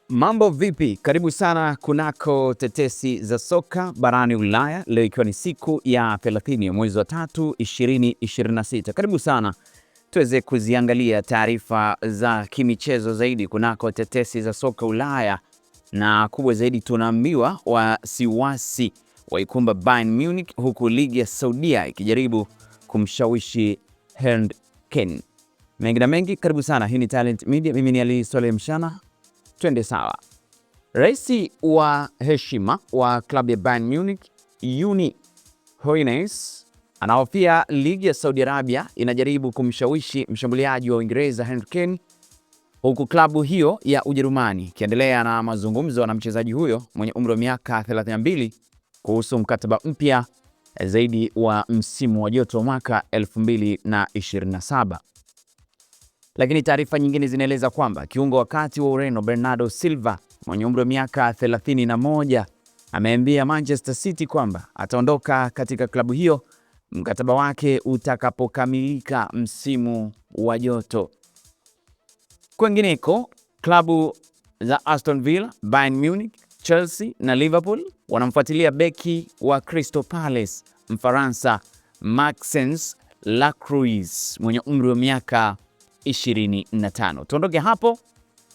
Mambo vipi? Karibu sana kunako tetesi za soka barani Ulaya, leo ikiwa ni siku ya 30 ya mwezi wa 3 2026. Karibu sana tuweze kuziangalia taarifa za kimichezo zaidi kunako tetesi za soka Ulaya, na kubwa zaidi tunaambiwa wasiwasi waikumba Bayern Munich, huku ligi ya Saudia ikijaribu kumshawishi Harry Kane. Mengi na mengi, karibu sana. Hii ni Talent Media, mimi ni Ali Swaleh Mshana. Twende sawa. Raisi wa heshima wa klabu ya Bayern Munich, Uni Hoeneß, anaofia ligi ya Saudi Arabia inajaribu kumshawishi mshambuliaji wa Uingereza Harry Kane, huku klabu hiyo ya Ujerumani ikiendelea na mazungumzo na mchezaji huyo mwenye umri wa miaka 32 kuhusu mkataba mpya zaidi wa msimu wa joto mwaka 2027. Lakini taarifa nyingine zinaeleza kwamba kiungo wakati wa Ureno Bernardo Silva mwenye umri wa miaka 31 ameambia Manchester City kwamba ataondoka katika klabu hiyo mkataba wake utakapokamilika msimu wa joto. Kwingineko, klabu za Aston Villa, Bayern Munich, Chelsea na Liverpool wanamfuatilia beki wa Crystal Palace Mfaransa Maxence Lacroix mwenye umri wa miaka 25. Tuondoke hapo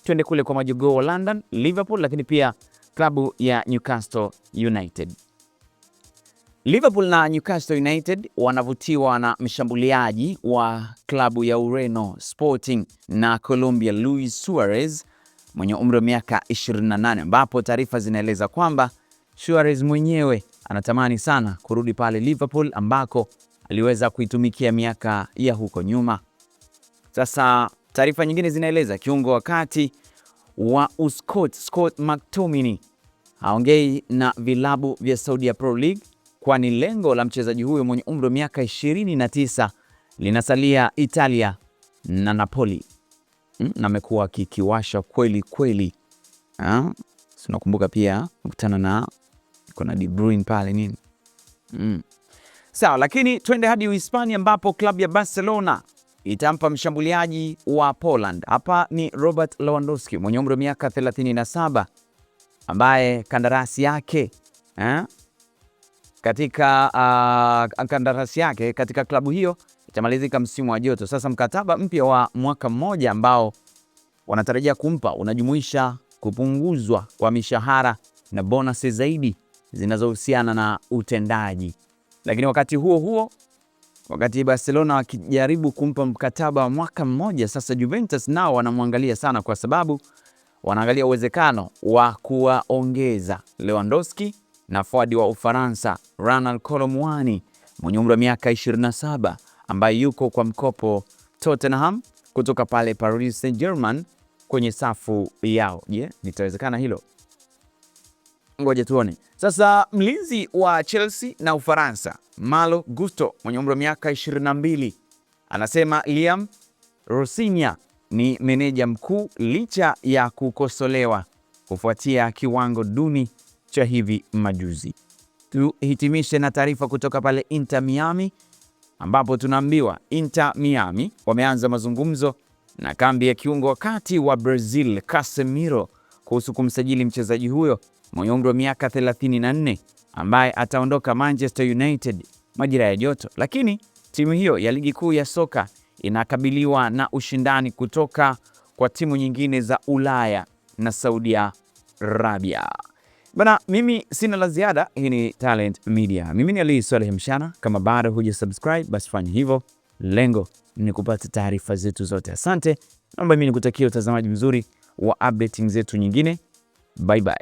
twende kule kwa majogoo wa London, Liverpool, lakini pia klabu ya Newcastle United. Liverpool na Newcastle United wanavutiwa na mshambuliaji wa klabu ya Ureno Sporting na Colombia Luis Suarez mwenye umri wa miaka 28, ambapo taarifa zinaeleza kwamba Suarez mwenyewe anatamani sana kurudi pale Liverpool ambako aliweza kuitumikia miaka ya huko nyuma. Sasa taarifa nyingine zinaeleza kiungo wakati wa Scott McTominay haongei na vilabu vya Saudi Pro League, kwani lengo la mchezaji huyo mwenye umri wa miaka 29 linasalia Italia na Napoli. Na amekuwa kikiwasha kweli kweli. Tunakumbuka pia kukutana na kuna De Bruyne pale nini. Sawa, lakini twende hadi Uhispania ambapo klabu ya Barcelona itampa mshambuliaji wa Poland. Hapa ni Robert Lewandowski mwenye umri wa miaka 37 ambaye kandarasi yake katika klabu hiyo itamalizika msimu wa joto. Sasa mkataba mpya wa mwaka mmoja ambao wanatarajia kumpa unajumuisha kupunguzwa kwa mishahara na bonasi zaidi zinazohusiana na utendaji. Lakini wakati huo wakati Barcelona wakijaribu kumpa mkataba wa mwaka mmoja, sasa Juventus nao wanamwangalia sana, kwa sababu wanaangalia uwezekano wa kuwaongeza Lewandowski na forward wa Ufaransa Ronald Colomwani mwenye umri wa miaka 27 ambaye yuko kwa mkopo Tottenham kutoka pale Paris Saint-Germain kwenye safu yao. Nitawezekana hilo? Ngoja tuone. Sasa mlinzi wa Chelsea na Ufaransa Malo Gusto mwenye umri wa miaka 22 anasema Liam Rosignol ni meneja mkuu licha ya kukosolewa kufuatia kiwango duni cha hivi majuzi. Tuhitimishe na taarifa kutoka pale Inter Miami ambapo tunaambiwa Inter Miami wameanza mazungumzo na kambi ya kiungo wakati wa Brazil Casemiro kuhusu kumsajili mchezaji huyo mwenye umri wa miaka 34 ambaye ataondoka Manchester United majira ya joto. Lakini timu hiyo ya ligi kuu ya soka inakabiliwa na ushindani kutoka kwa timu nyingine za Ulaya na Saudi Arabia. Bana, mimi sina la ziada. Hii ni Talent Media. Mimi ni Ali Swaleh Mshana. Kama bado hujasubscribe, basi fanya hivyo. Lengo ni kupata taarifa zetu zote. Asante. Naomba mimi nikutakia utazamaji mzuri wa updating zetu nyingine. Bye bye.